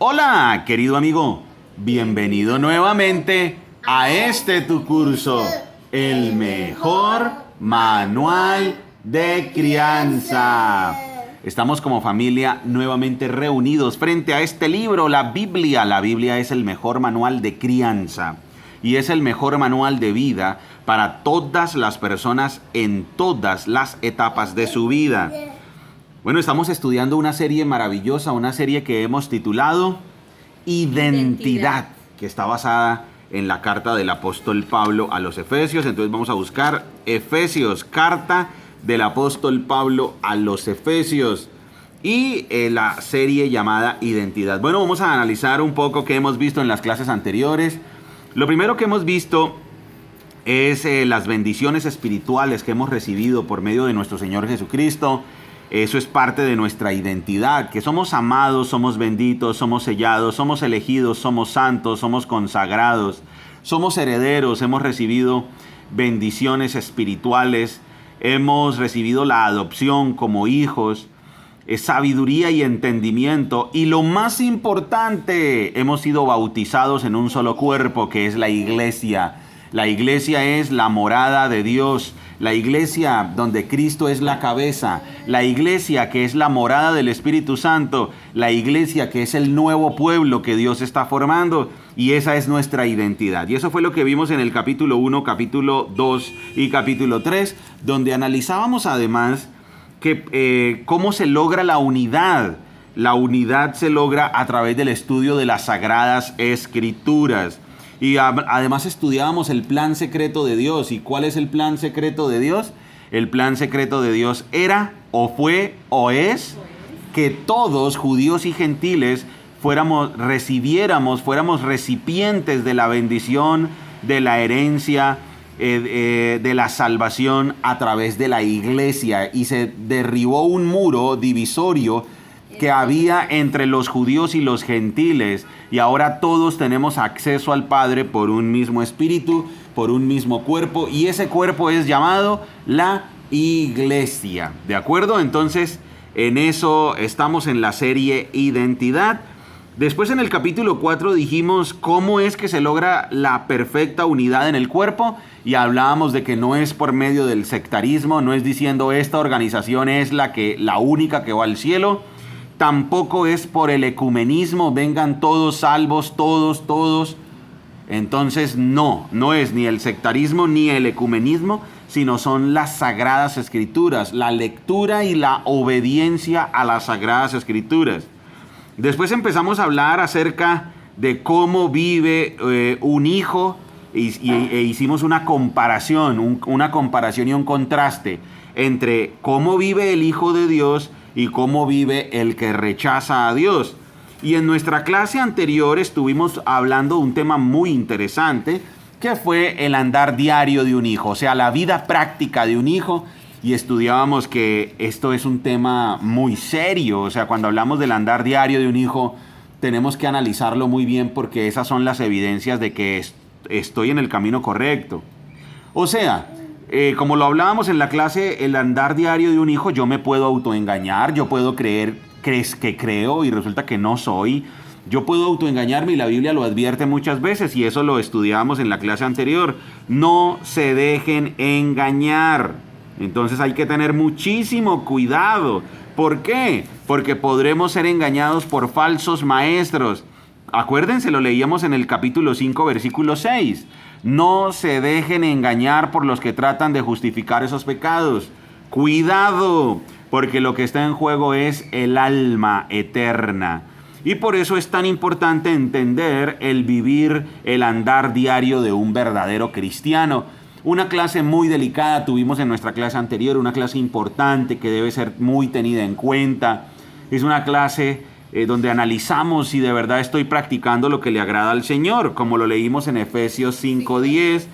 Hola, querido amigo. Bienvenido nuevamente a este tu curso, el mejor manual de crianza. Estamos como familia nuevamente reunidos frente a este libro, la Biblia. La Biblia es el mejor manual de crianza y es el mejor manual de vida para todas las personas en todas las etapas de su vida. Bueno, estamos estudiando una serie maravillosa, una serie que hemos titulado Identidad, que está basada en la carta del apóstol Pablo a los Efesios. Entonces vamos a buscar Efesios, carta del apóstol Pablo a los Efesios y la serie llamada Identidad. Bueno, vamos a analizar un poco qué hemos visto en las clases anteriores. Lo primero que hemos visto es las bendiciones espirituales que hemos recibido por medio de nuestro Señor Jesucristo. Eso es parte de nuestra identidad, que somos amados, somos benditos, somos sellados, somos elegidos, somos santos, somos consagrados, somos herederos, hemos recibido bendiciones espirituales, hemos recibido la adopción como hijos, sabiduría y entendimiento, y lo más importante, hemos sido bautizados en un solo cuerpo, que es la iglesia. La iglesia es la morada de Dios, la iglesia donde Cristo es la cabeza, la iglesia que es la morada del Espíritu Santo, la iglesia que es el nuevo pueblo que Dios está formando, y esa es nuestra identidad. Y eso fue lo que vimos en el capítulo 1, capítulo 2 y capítulo 3, donde analizábamos además que cómo se logra la unidad. La unidad se logra a través del estudio de las Sagradas Escrituras. Y además estudiábamos el plan secreto de Dios. ¿Y cuál es el plan secreto de Dios? El plan secreto de Dios era, o fue, o es, que todos, judíos y gentiles, fuéramos recipientes de la bendición, de la herencia, de la salvación a través de la iglesia. Y se derribó un muro divisorio que había entre los judíos y los gentiles, y ahora todos tenemos acceso al Padre por un mismo espíritu, por un mismo cuerpo, y ese cuerpo es llamado la iglesia. ¿De acuerdo? Entonces, en eso estamos en la serie Identidad. Después, en el capítulo 4 dijimos cómo es que se logra la perfecta unidad en el cuerpo, y hablábamos de que no es por medio del sectarismo, no es diciendo esta organización es la única que va al cielo. Tampoco es por el ecumenismo, vengan todos salvos, todos. Entonces no es ni el sectarismo ni el ecumenismo, sino son las Sagradas Escrituras, la lectura y la obediencia a las Sagradas Escrituras. Después empezamos a hablar acerca de cómo vive un hijo e hicimos una comparación y un contraste entre cómo vive el Hijo de Dios y cómo vive el que rechaza a Dios. Y en nuestra clase anterior estuvimos hablando de un tema muy interesante, que fue el andar diario de un hijo, o sea, la vida práctica de un hijo. Y estudiábamos que esto es un tema muy serio, o sea, cuando hablamos del andar diario de un hijo, tenemos que analizarlo muy bien, porque esas son las evidencias de que estoy en el camino correcto. O sea, como lo hablábamos en la clase, el andar diario de un hijo, yo me puedo autoengañar, yo puedo creer que creo y resulta que no soy. Yo puedo autoengañarme y la Biblia lo advierte muchas veces, y eso lo estudiamos en la clase anterior. No se dejen engañar. Entonces hay que tener muchísimo cuidado. ¿Por qué? Porque podremos ser engañados por falsos maestros. Acuérdense, lo leíamos en el capítulo 5, versículo 6. No se dejen engañar por los que tratan de justificar esos pecados. Cuidado, porque lo que está en juego es el alma eterna. Y por eso es tan importante entender el vivir, el andar diario de un verdadero cristiano. Una clase muy delicada tuvimos en nuestra clase anterior, una clase importante que debe ser muy tenida en cuenta. Es una clase donde analizamos si de verdad estoy practicando lo que le agrada al Señor, como lo leímos en Efesios 5:10,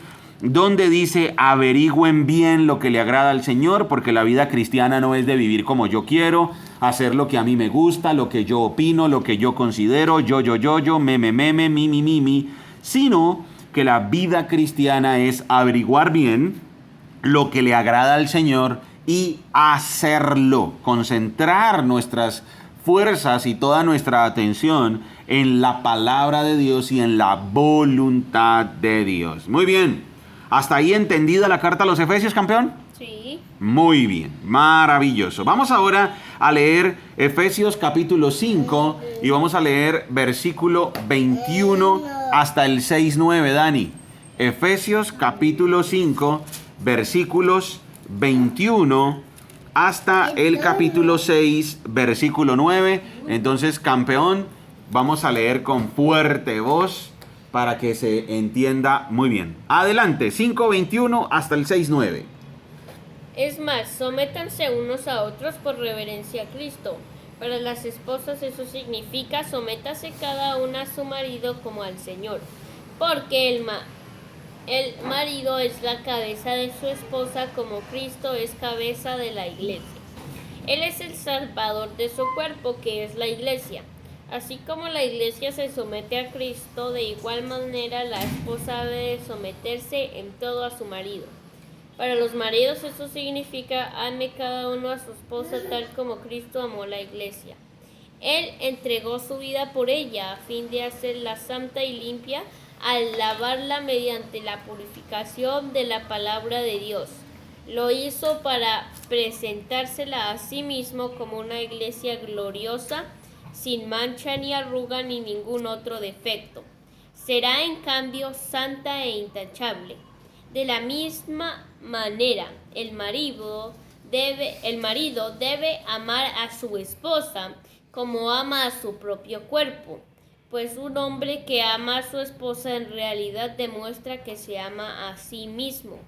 donde dice: averigüen bien lo que le agrada al Señor, porque la vida cristiana no es de vivir como yo quiero, hacer lo que a mí me gusta, lo que yo opino, lo que yo considero, yo, mi, sino que la vida cristiana es averiguar bien lo que le agrada al Señor y hacerlo, concentrar nuestras fuerzas y toda nuestra atención en la palabra de Dios y en la voluntad de Dios. Muy bien. ¿Hasta ahí entendida la carta a los Efesios, campeón? Sí. Muy bien, maravilloso. Vamos ahora a leer Efesios capítulo 5 y vamos a leer versículo 21 hasta el 6-9, Dani. Efesios capítulo 5, versículos 21 hasta el capítulo 6, versículo 9. Entonces, campeón, vamos a leer con fuerte voz para que se entienda muy bien. Adelante, 5:21 hasta el 6:9. Es más, sométanse unos a otros por reverencia a Cristo. Para las esposas eso significa sométase cada una a su marido como al Señor, porque el marido es la cabeza de su esposa como Cristo es cabeza de la iglesia. Él es el salvador de su cuerpo, que es la iglesia. Así como la iglesia se somete a Cristo, de igual manera la esposa debe someterse en todo a su marido. Para los maridos eso significa ame cada uno a su esposa tal como Cristo amó la iglesia. Él entregó su vida por ella a fin de hacerla santa y limpia al lavarla mediante la purificación de la palabra de Dios. Lo hizo para presentársela a sí mismo como una iglesia gloriosa, sin mancha ni arruga ni ningún otro defecto. Será en cambio santa e intachable. De la misma manera, el marido debe amar a su esposa como ama a su propio cuerpo, pues un hombre que ama a su esposa en realidad demuestra que se ama a sí mismo.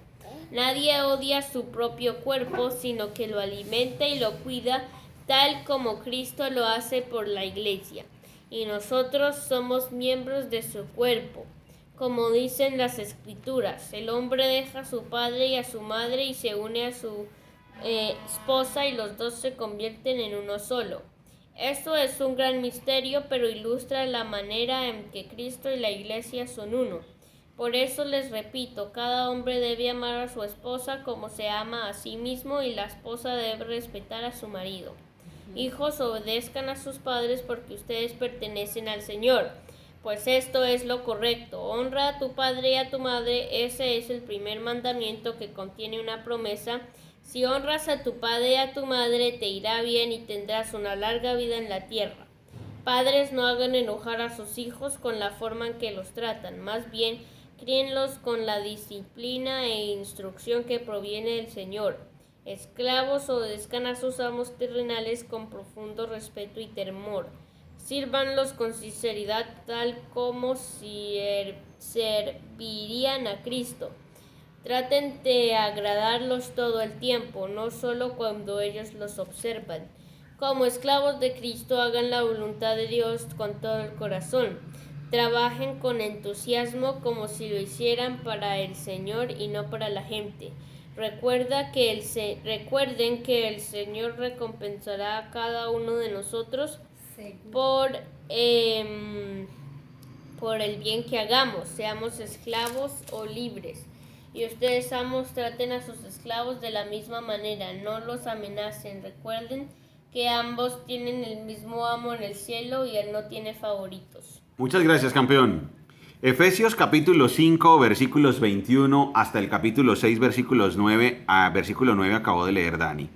Nadie odia su propio cuerpo, sino que lo alimenta y lo cuida, tal como Cristo lo hace por la iglesia, y nosotros somos miembros de su cuerpo. Como dicen las Escrituras, el hombre deja a su padre y a su madre y se une a su esposa y los dos se convierten en uno solo. Esto es un gran misterio, pero ilustra la manera en que Cristo y la iglesia son uno. Por eso les repito, cada hombre debe amar a su esposa como se ama a sí mismo y la esposa debe respetar a su marido. Hijos, obedezcan a sus padres porque ustedes pertenecen al Señor. Pues esto es lo correcto. Honra a tu padre y a tu madre. Ese es el primer mandamiento que contiene una promesa. Si honras a tu padre y a tu madre, te irá bien y tendrás una larga vida en la tierra. Padres, no hagan enojar a sus hijos con la forma en que los tratan. Más bien, críenlos con la disciplina e instrucción que proviene del Señor. Esclavos, obedezcan a sus amos terrenales con profundo respeto y temor. Sírvanlos con sinceridad tal como si servirían a Cristo. Traten de agradarlos todo el tiempo, no solo cuando ellos los observan. Como esclavos de Cristo, hagan la voluntad de Dios con todo el corazón. Trabajen con entusiasmo como si lo hicieran para el Señor y no para la gente. Recuerden que el Señor recompensará a cada uno de nosotros por el bien que hagamos, seamos esclavos o libres. Y ustedes, amos, traten a sus esclavos de la misma manera, no los amenacen. Recuerden que ambos tienen el mismo amo en el cielo y él no tiene favoritos. Muchas gracias, campeón. Efesios capítulo 5, versículos 21 hasta el capítulo 6, versículo 9 acabó de leer Dani.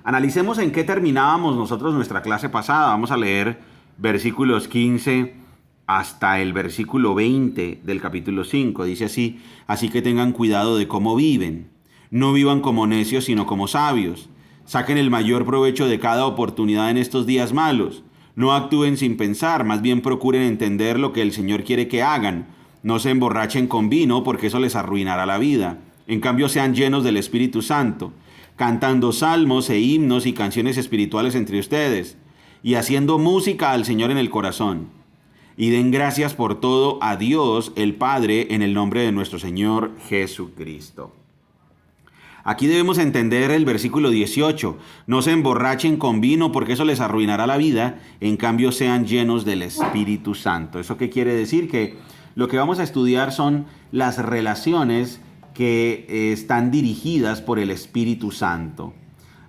Analicemos en qué terminábamos nosotros nuestra clase pasada. Vamos a leer versículos 15 hasta el versículo 20 del capítulo 5. Dice así: así que tengan cuidado de cómo viven. No vivan como necios, sino como sabios. Saquen el mayor provecho de cada oportunidad en estos días malos. No actúen sin pensar, más bien procuren entender lo que el Señor quiere que hagan. No se emborrachen con vino, porque eso les arruinará la vida. En cambio, sean llenos del Espíritu Santo, cantando salmos e himnos y canciones espirituales entre ustedes, y haciendo música al Señor en el corazón. Y den gracias por todo a Dios el Padre en el nombre de nuestro Señor Jesucristo. Aquí debemos entender el versículo 18. No se emborrachen con vino porque eso les arruinará la vida. En cambio, sean llenos del Espíritu Santo. ¿Eso qué quiere decir? Que lo que vamos a estudiar son las relaciones que están dirigidas por el Espíritu Santo.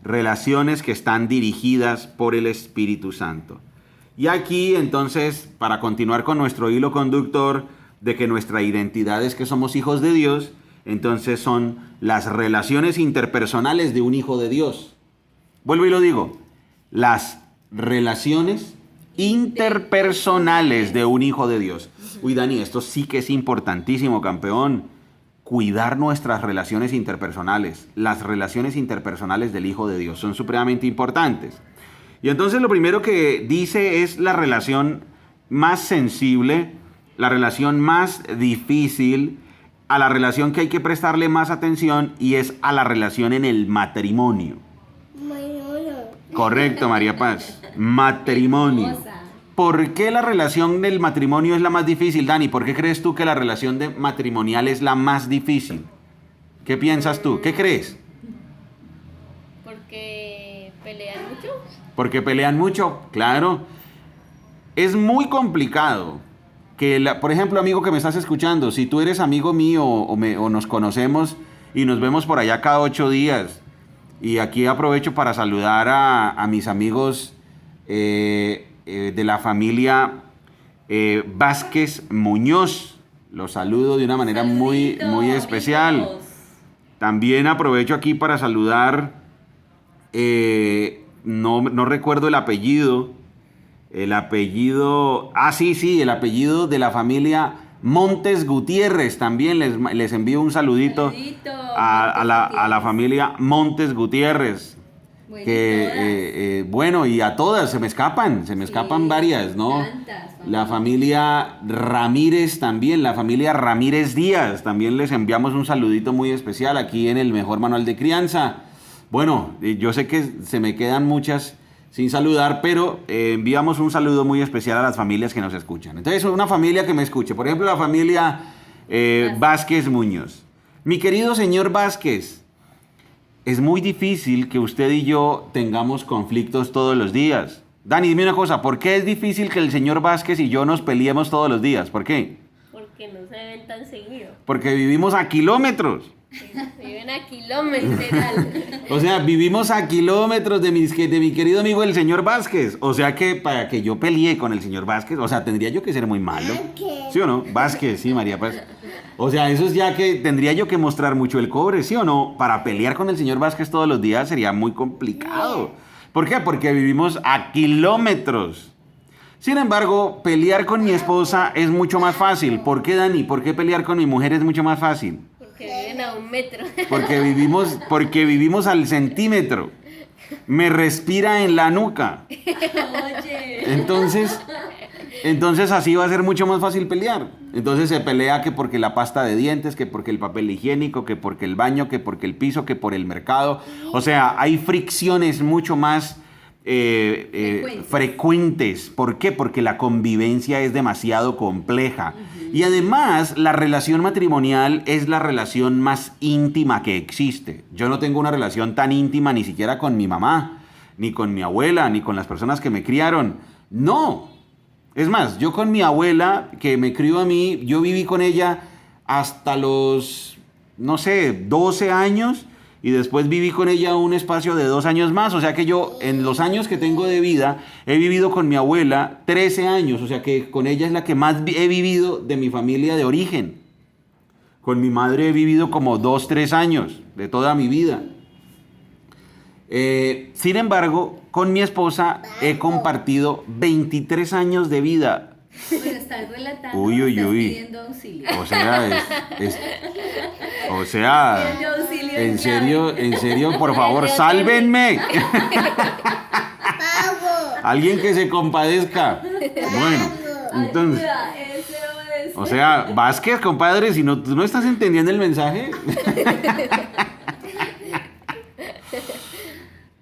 relaciones que están dirigidas por el Espíritu Santo. Y aquí, entonces, para continuar con nuestro hilo conductor de que nuestra identidad es que somos hijos de Dios, entonces son las relaciones interpersonales de un hijo de Dios. Vuelvo y lo digo, las relaciones interpersonales de un hijo de Dios. Uy, Dani, esto sí que es importantísimo, campeón. Cuidar nuestras relaciones interpersonales. Las relaciones interpersonales del hijo de Dios son supremamente importantes. Y entonces lo primero que dice es la relación más sensible, la relación más difícil, a la relación que hay que prestarle más atención, y es a la relación en el matrimonio. Correcto, María Paz. Matrimonio. ¿Por qué la relación del matrimonio es la más difícil, Dani? ¿Por qué crees tú que la relación matrimonial es la más difícil? ¿Qué piensas tú? ¿Qué crees? Porque pelean mucho. Porque pelean mucho, claro. Es muy complicado que, por ejemplo, amigo que me estás escuchando, si tú eres amigo mío o nos conocemos y nos vemos por allá cada 8 días, y aquí aprovecho para saludar a mis amigos de la familia Vázquez Muñoz. Los saludo de una manera muy especial. Amigos. También aprovecho aquí para saludar, no recuerdo el apellido. El apellido de la familia Montes Gutiérrez. También les envío un saludito a la familia Montes Gutiérrez. Bueno, y a todas, se me escapan varias, ¿no? La familia Ramírez también, la familia Ramírez Díaz, también les enviamos un saludito muy especial aquí en el Mejor Manual de Crianza. Bueno, yo sé que se me quedan muchas sin saludar, pero enviamos un saludo muy especial a las familias que nos escuchan. Entonces, una familia que me escuche, por ejemplo, la familia Vázquez Muñoz. Mi querido señor Vázquez, es muy difícil que usted y yo tengamos conflictos todos los días. Dani, dime una cosa, ¿por qué es difícil que el señor Vázquez y yo nos peleemos todos los días? ¿Por qué? Porque no se ven tan seguido. Porque vivimos a kilómetros. Viven a kilómetros, literal. O sea, vivimos a kilómetros de mi querido amigo el señor Vázquez. O sea que para que yo pelee con el señor Vázquez, o sea, tendría yo que ser muy malo. ¿Sí o no? Vázquez, sí, María Paz. O sea, eso es ya que tendría yo que mostrar mucho el cobre, ¿sí o no? Para pelear con el señor Vázquez todos los días sería muy complicado. ¿Por qué? Porque vivimos a kilómetros. Sin embargo, pelear con mi esposa es mucho más fácil. ¿Por qué, Dani? ¿Por qué pelear con mi mujer es mucho más fácil? Porque viven a 1 metro. Porque vivimos al centímetro. Me respira en la nuca. Oye. Entonces así va a ser mucho más fácil pelear. Entonces se pelea que porque la pasta de dientes, que porque el papel higiénico, que porque el baño, que porque el piso, que por el mercado. O sea, hay fricciones mucho más frecuentes. ¿Por qué? Porque la convivencia es demasiado compleja. Y además, la relación matrimonial es la relación más íntima que existe. Yo no tengo una relación tan íntima ni siquiera con mi mamá, ni con mi abuela, ni con las personas que me criaron. No. Es más, yo con mi abuela, que me crió a mí, yo viví con ella hasta los, 12 años, y después viví con ella un espacio de 2 años más. O sea que yo, en los años que tengo de vida, he vivido con mi abuela 13 años. O sea que con ella es la que más he vivido de mi familia de origen. Con mi madre he vivido como 2, 3 años de toda mi vida. Sin embargo, con mi esposa he compartido 23 años de vida. Bueno, estás relatando, uy. estás pidiendo auxilio. O sea, en serio, por favor, sálvenme. Alguien que se compadezca. Bueno, entonces, o sea, Vázquez, compadre, si no, ¿tú no estás entendiendo el mensaje?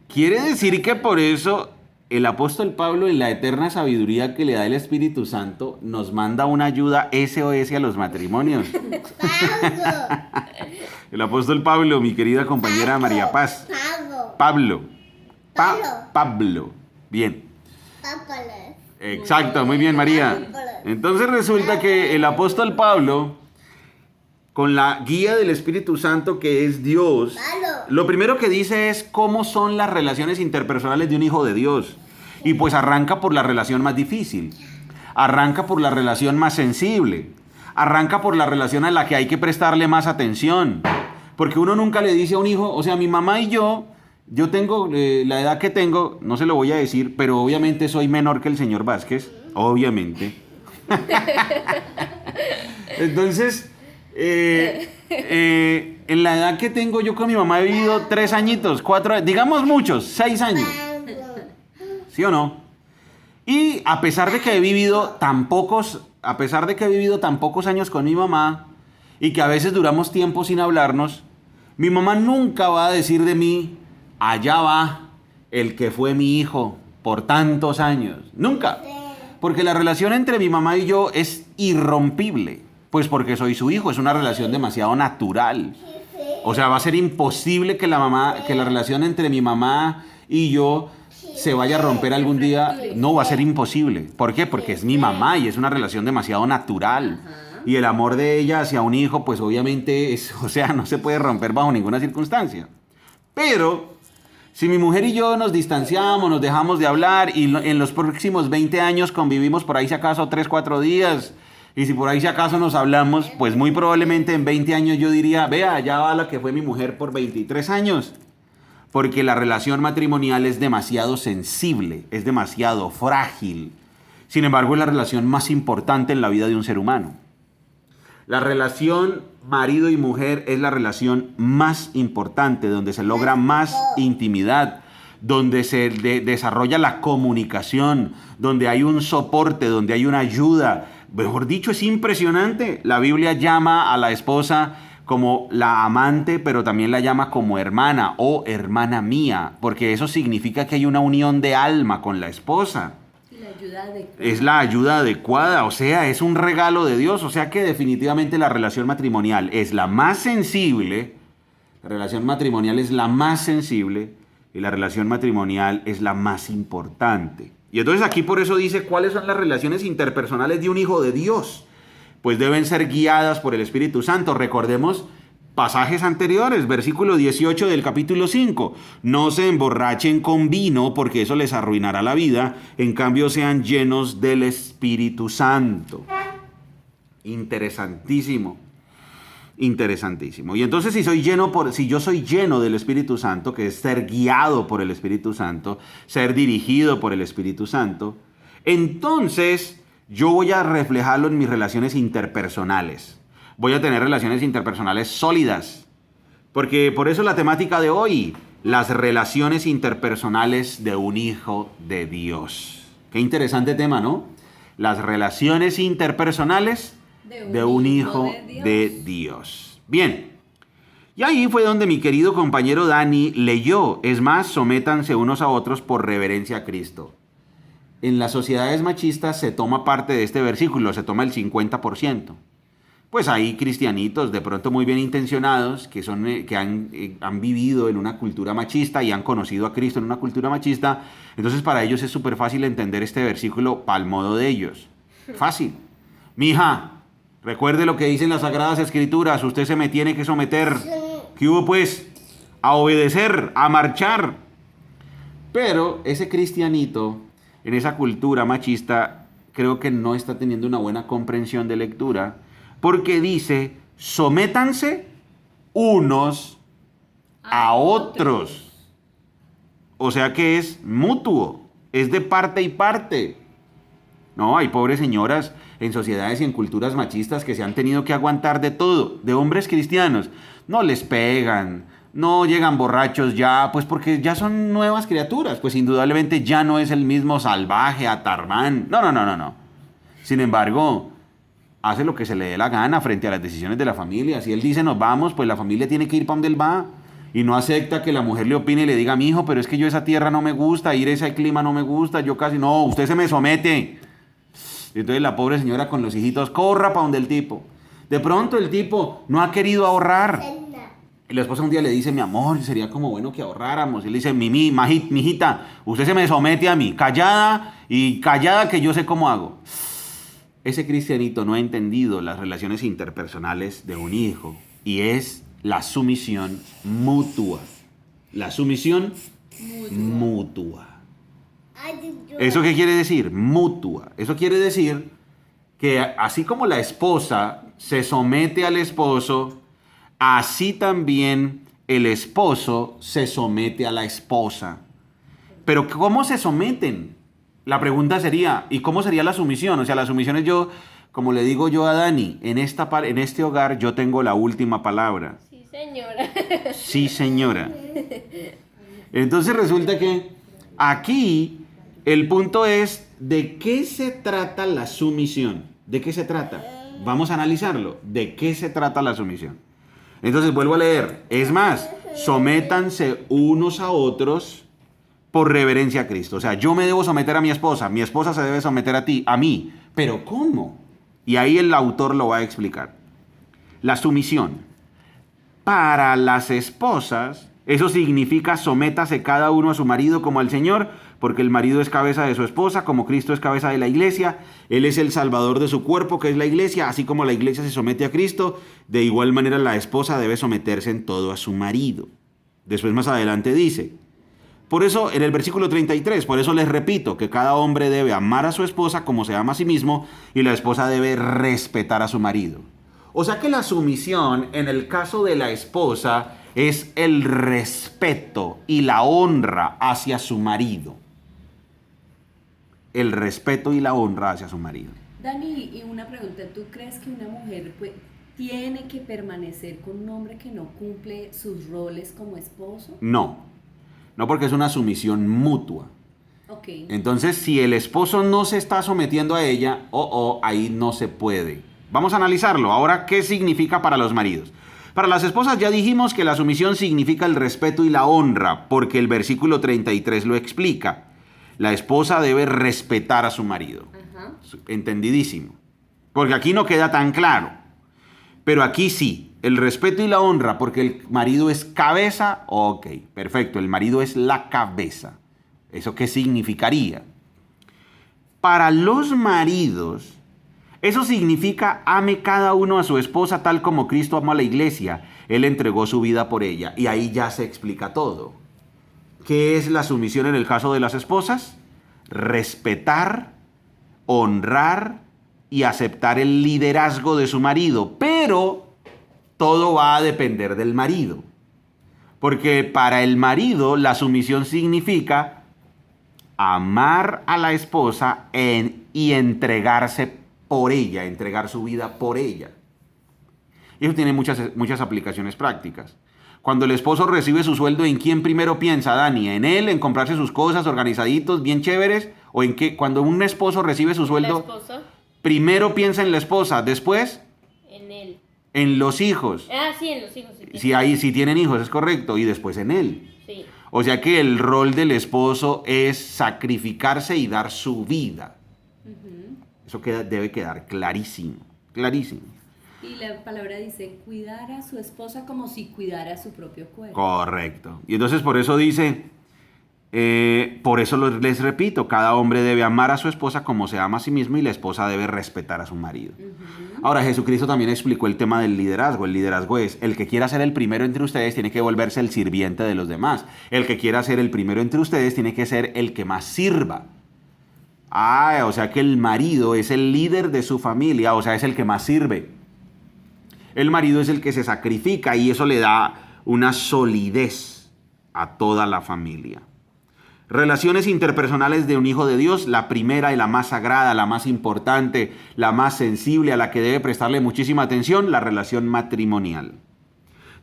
Quiere decir que por eso el apóstol Pablo, en la eterna sabiduría que le da el Espíritu Santo, nos manda una ayuda SOS a los matrimonios. El apóstol Pablo, mi querida compañera María Paz. Pablo. Bien. Exacto, muy bien, María. Entonces resulta que el apóstol Pablo con la guía del Espíritu Santo que es Dios, lo primero que dice es cómo son las relaciones interpersonales de un hijo de Dios. Y pues arranca por la relación más difícil, arranca por la relación más sensible, arranca por la relación a la que hay que prestarle más atención. Porque uno nunca le dice a un hijo, o sea, mi mamá y yo tengo la edad que tengo, no se lo voy a decir, pero obviamente soy menor que el señor Vázquez, obviamente. Entonces, en la edad que tengo yo con mi mamá he vivido 3 añitos, 4, digamos muchos, 6 años. ¿Sí o no? Y a pesar de que he vivido tan pocos años con mi mamá y que a veces duramos tiempo sin hablarnos, mi mamá nunca va a decir de mí, allá va el que fue mi hijo por tantos años. Nunca. Porque la relación entre mi mamá y yo es irrompible. Pues porque soy su hijo, es una relación demasiado natural. O sea, va a ser imposible que la relación entre mi mamá y yo se vaya a romper algún día. No, va a ser imposible. ¿Por qué? Porque es mi mamá y es una relación demasiado natural. Y el amor de ella hacia un hijo, pues obviamente no se puede romper bajo ninguna circunstancia. Pero si mi mujer y yo nos distanciamos, nos dejamos de hablar y en los próximos 20 años convivimos por ahí si acaso 3, 4 días, y si por ahí si acaso nos hablamos, pues muy probablemente en 20 años yo diría, vea, ya va la que fue mi mujer por 23 años. Porque la relación matrimonial es demasiado sensible, es demasiado frágil. Sin embargo, es la relación más importante en la vida de un ser humano. La relación marido y mujer es la relación más importante, donde se logra más intimidad, donde se desarrolla la comunicación, donde hay un soporte, donde hay una ayuda. Mejor dicho, es impresionante. La Biblia llama a la esposa como la amante, pero también la llama como hermana o hermana mía, porque eso significa que hay una unión de alma con la esposa. Es la ayuda adecuada, o sea, es un regalo de Dios, o sea que definitivamente la relación matrimonial es la más sensible, la relación matrimonial es la más sensible y la relación matrimonial es la más importante. Y entonces aquí por eso dice cuáles son las relaciones interpersonales de un hijo de Dios. Pues deben ser guiadas por el Espíritu Santo. Recordemos pasajes anteriores, versículo 18 del capítulo 5. No se emborrachen con vino porque eso les arruinará la vida. En cambio sean llenos del Espíritu Santo. Interesantísimo. Interesantísimo. Y entonces si yo soy lleno del Espíritu Santo, que es ser guiado por el Espíritu Santo, ser dirigido por el Espíritu Santo, entonces yo voy a reflejarlo en mis relaciones interpersonales. Voy a tener relaciones interpersonales sólidas. Porque por eso la temática de hoy, las relaciones interpersonales de un hijo de Dios. Qué interesante tema, ¿no? Las relaciones interpersonales de un hijo de Dios. Bien. Y ahí fue donde mi querido compañero Dani leyó. Es más, sométanse unos a otros por reverencia a Cristo. En las sociedades machistas se toma parte de este versículo, se toma el 50%. Pues hay cristianitos de pronto muy bien intencionados que han vivido en una cultura machista y han conocido a Cristo en una cultura machista. Entonces para ellos es súper fácil entender este versículo al modo de ellos. Fácil. Mija, recuerde lo que dicen las Sagradas Escrituras, usted se me tiene que someter. ¿Qué hubo pues? A obedecer, a marchar. Pero ese cristianito en esa cultura machista creo que no está teniendo una buena comprensión de lectura, porque dice, sométanse unos a otros. O sea que es mutuo, es de parte y parte. No, hay pobres señoras en sociedades y en culturas machistas que se han tenido que aguantar de todo, de hombres cristianos. No les pegan, no llegan borrachos ya, pues porque ya son nuevas criaturas, pues indudablemente ya no es el mismo salvaje, atarmán. No. Sin embargo, hace lo que se le dé la gana frente a las decisiones de la familia. Si él dice nos vamos, pues la familia tiene que ir para donde él va. Y no acepta que la mujer le opine y le diga, mijo, pero es que yo esa tierra no me gusta, ir a ese clima no me gusta, yo casi, no, usted se me somete. Y entonces la pobre señora con los hijitos corra para donde el tipo. De pronto el tipo no ha querido ahorrar. Y la esposa un día le dice, mi amor, sería como bueno que ahorráramos. Y le dice, mijita, usted se me somete a mí, callada y callada que yo sé cómo hago. ese cristianito no ha entendido las relaciones interpersonales de un hijo y es la sumisión mutua. La sumisión mutua. ¿Eso qué quiere decir? Mutua. Eso quiere decir que así como la esposa se somete al esposo, así también el esposo se somete a la esposa. Pero ¿cómo se someten? La pregunta sería, ¿y cómo sería la sumisión? O sea, la sumisión es yo, como le digo yo a Dani, en este hogar yo tengo la última palabra. Sí, señora. Sí, señora. Entonces resulta que aquí el punto es, ¿de qué se trata la sumisión? ¿De qué se trata? Vamos a analizarlo. ¿De qué se trata la sumisión? Entonces vuelvo a leer. Es más, sométanse unos a otros por reverencia a Cristo. O sea, yo me debo someter a mi esposa se debe someter a mí. ¿Pero cómo? Y ahí el autor lo va a explicar. La sumisión. Para las esposas, eso significa sométase cada uno a su marido como al Señor, porque el marido es cabeza de su esposa, como Cristo es cabeza de la iglesia. Él es el salvador de su cuerpo, que es la iglesia, así como la iglesia se somete a Cristo. De igual manera, la esposa debe someterse en todo a su marido. Después, más adelante, dice, por eso, en el versículo 33, por eso les repito que cada hombre debe amar a su esposa como se ama a sí mismo, y la esposa debe respetar a su marido. O sea que la sumisión, en el caso de la esposa, es el respeto y la honra hacia su marido. El respeto y la honra hacia su marido. Dani, y una pregunta, ¿tú crees que una mujer tiene que permanecer con un hombre que no cumple sus roles como esposo? No porque es una sumisión mutua. Okay. Entonces, si el esposo no se está sometiendo a ella, ahí no se puede. Vamos a analizarlo. Ahora, ¿qué significa para los maridos? Para las esposas ya dijimos que la sumisión significa el respeto y la honra, porque el versículo 33 lo explica. La esposa debe respetar a su marido. Ajá. Entendidísimo. Porque aquí no queda tan claro. Pero aquí sí, el respeto y la honra, porque el marido es cabeza. Ok, perfecto, el marido es la cabeza. ¿Eso qué significaría? Para los maridos, eso significa ame cada uno a su esposa tal como Cristo amó a la iglesia. Él entregó su vida por ella. Y ahí ya se explica todo. ¿Qué es la sumisión en el caso de las esposas? Respetar, honrar y aceptar el liderazgo de su marido. Pero todo va a depender del marido. Porque para el marido la sumisión significa amar a la esposa y entregarse por ella, entregar su vida por ella. Y eso tiene muchas aplicaciones prácticas. Cuando el esposo recibe su sueldo, ¿en quién primero piensa, Dani? ¿En él? ¿En comprarse sus cosas organizaditos, bien chéveres? ¿O en qué? Cuando un esposo recibe su sueldo, ¿La esposa? primero piensa en la esposa, después En él. en los hijos. Ah, sí, en los hijos. Sí, Si tienen hijos, es correcto, y después en él. sí. O sea que el rol del esposo es sacrificarse y dar su vida. Uh-huh. Eso debe quedar clarísimo, clarísimo. Y la palabra dice, cuidar a su esposa como si cuidara su propio cuerpo. Correcto. Y entonces por eso dice, por eso les repito, cada hombre debe amar a su esposa como se ama a sí mismo y la esposa debe respetar a su marido. Uh-huh. Ahora, Jesucristo también explicó el tema del liderazgo. El liderazgo es, el que quiera ser el primero entre ustedes tiene que volverse el sirviente de los demás. El que quiera ser el primero entre ustedes tiene que ser el que más sirva. O sea que el marido es el líder de su familia, o sea, es el que más sirve. El marido es el que se sacrifica y eso le da una solidez a toda la familia. Relaciones interpersonales de un hijo de Dios, la primera y la más sagrada, la más importante, la más sensible, a la que debe prestarle muchísima atención, la relación matrimonial.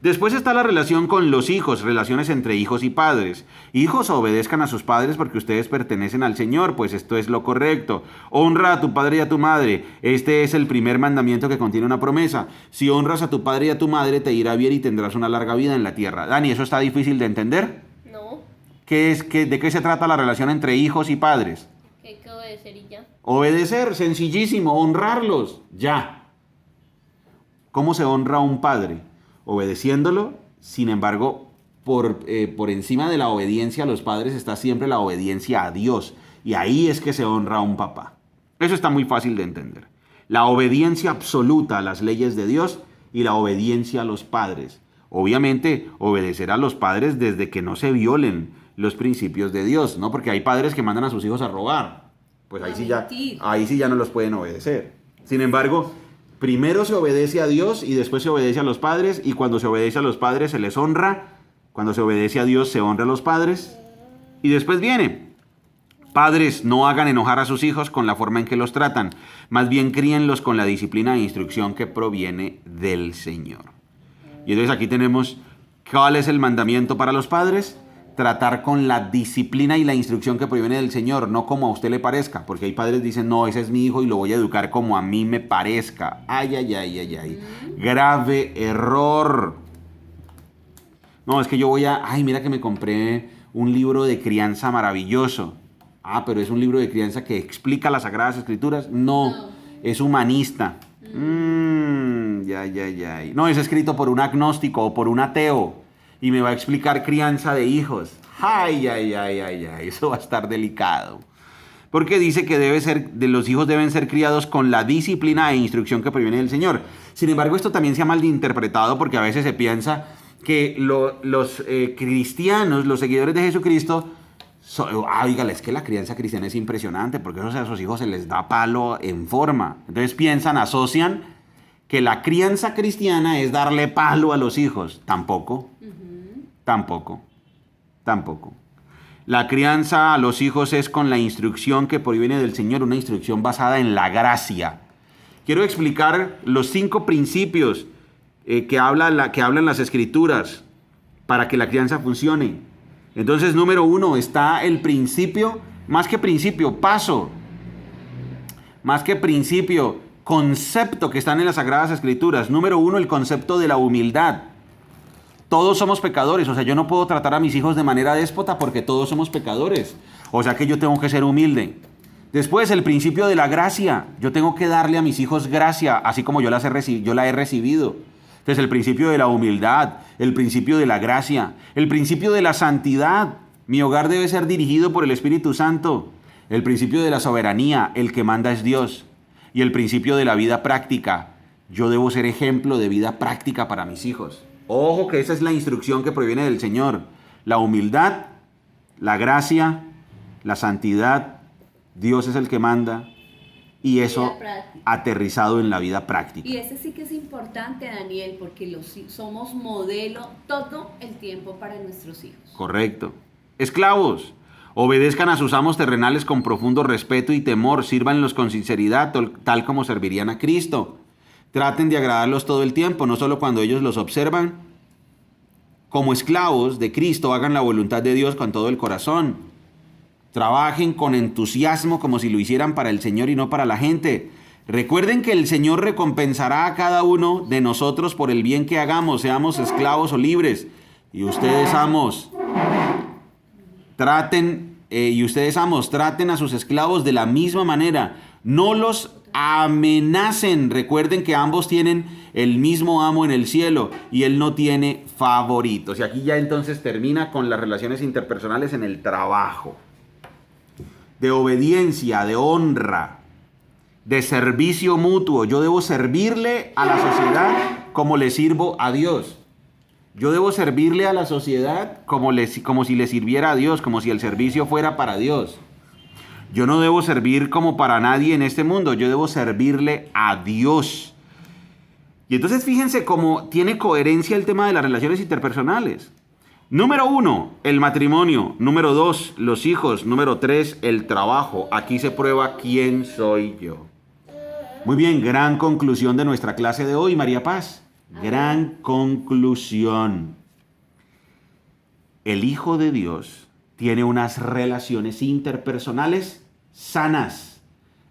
Después está la relación con los hijos, relaciones entre hijos y padres. Hijos, obedezcan a sus padres porque ustedes pertenecen al Señor, pues esto es lo correcto. Honra a tu padre y a tu madre. Este es el primer mandamiento que contiene una promesa. Si honras a tu padre y a tu madre, te irá bien y tendrás una larga vida en la tierra. Dani, ¿eso está difícil de entender? No. ¿De qué se trata la relación entre hijos y padres? ¿Qué hay que obedecer y ya? Obedecer, sencillísimo, honrarlos, ya. ¿Cómo se honra a un padre? Obedeciéndolo, sin embargo, por encima de la obediencia a los padres está siempre la obediencia a Dios. Y ahí es que se honra a un papá. Eso está muy fácil de entender. La obediencia absoluta a las leyes de Dios y la obediencia a los padres. Obviamente, obedecer a los padres desde que no se violen los principios de Dios, ¿no? Porque hay padres que mandan a sus hijos a robar. Pues ahí sí ya no los pueden obedecer. Sin embargo, primero se obedece a Dios y después se obedece a los padres, y cuando se obedece a los padres se les honra. Cuando se obedece a Dios se honra a los padres. Y después viene: padres, no hagan enojar a sus hijos con la forma en que los tratan, más bien críenlos con la disciplina e instrucción que proviene del Señor. Y entonces aquí tenemos, ¿cuál es el mandamiento para los padres? Tratar con la disciplina y la instrucción que proviene del Señor, no como a usted le parezca, porque hay padres que dicen, no, ese es mi hijo y lo voy a educar como a mí me parezca. Ay, ay, ay, ay, ay. Grave error. No, es que yo mira que me compré un libro de crianza maravilloso. Ah, pero es un libro de crianza que explica las Sagradas Escrituras. No. Es humanista. No, es escrito por un agnóstico o por un ateo y me va a explicar crianza de hijos. Ay, eso va a estar delicado. Porque dice que los hijos deben ser criados con la disciplina e instrucción que proviene del Señor. Sin embargo, esto también se ha malinterpretado porque a veces se piensa que los cristianos, los seguidores de Jesucristo, dígale, es que la crianza cristiana es impresionante porque a sus hijos se les da palo en forma. Entonces asocian que la crianza cristiana es darle palo a los hijos. Tampoco. La crianza a los hijos es con la instrucción que proviene del Señor, una instrucción basada en la gracia. Quiero explicar los 5 principios que hablan las Escrituras para que la crianza funcione. Entonces, número 1, está el principio, más que principio, concepto que están en las Sagradas Escrituras. Número 1, el concepto de la humildad. Todos somos pecadores, o sea, yo no puedo tratar a mis hijos de manera déspota porque todos somos pecadores. O sea que yo tengo que ser humilde. Después, el principio de la gracia. Yo tengo que darle a mis hijos gracia, así como yo la he recibido. Entonces, el principio de la humildad, el principio de la gracia, el principio de la santidad. Mi hogar debe ser dirigido por el Espíritu Santo. El principio de la soberanía, el que manda es Dios. Y el principio de la vida práctica. Yo debo ser ejemplo de vida práctica para mis hijos. Ojo que esa es la instrucción que proviene del Señor. La humildad, la gracia, la santidad. Dios es el que manda. Y eso aterrizado en la vida práctica. Y ese sí que es importante, Daniel, porque somos modelo todo el tiempo para nuestros hijos. Correcto. Esclavos, obedezcan a sus amos terrenales con profundo respeto y temor. Sírvanlos con sinceridad, tal como servirían a Cristo. Traten de agradarlos todo el tiempo, no solo cuando ellos los observan. Como esclavos de Cristo, hagan la voluntad de Dios con todo el corazón. Trabajen con entusiasmo como si lo hicieran para el Señor y no para la gente. Recuerden que el Señor recompensará a cada uno de nosotros por el bien que hagamos, seamos esclavos o libres. Y ustedes, amos, traten a sus esclavos de la misma manera. No los amenacen. Recuerden que ambos tienen el mismo amo en el cielo y él no tiene favoritos. Y aquí ya entonces termina con las relaciones interpersonales en el trabajo. De obediencia, de honra, de servicio mutuo. Yo debo servirle a la sociedad como le sirvo a Dios. Yo debo servirle a la sociedad como si le sirviera a Dios, como si el servicio fuera para Dios. Yo no debo servir como para nadie en este mundo, yo debo servirle a Dios. Y entonces fíjense cómo tiene coherencia el tema de las relaciones interpersonales. Número 1, el matrimonio. Número 2, los hijos. Número 3, el trabajo. Aquí se prueba quién soy yo. Muy bien, gran conclusión de nuestra clase de hoy, María Paz. Gran conclusión. El Hijo de Dios tiene unas relaciones interpersonales sanas,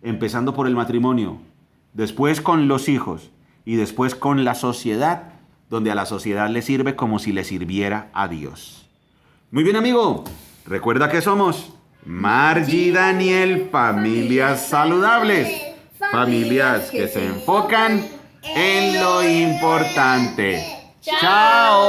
empezando por el matrimonio, después con los hijos y después con la sociedad, donde a la sociedad le sirve como si le sirviera a Dios. Muy bien, amigo. Recuerda que somos Margie y Daniel, familias saludables. Familias que se enfocan en lo importante. ¡Chao!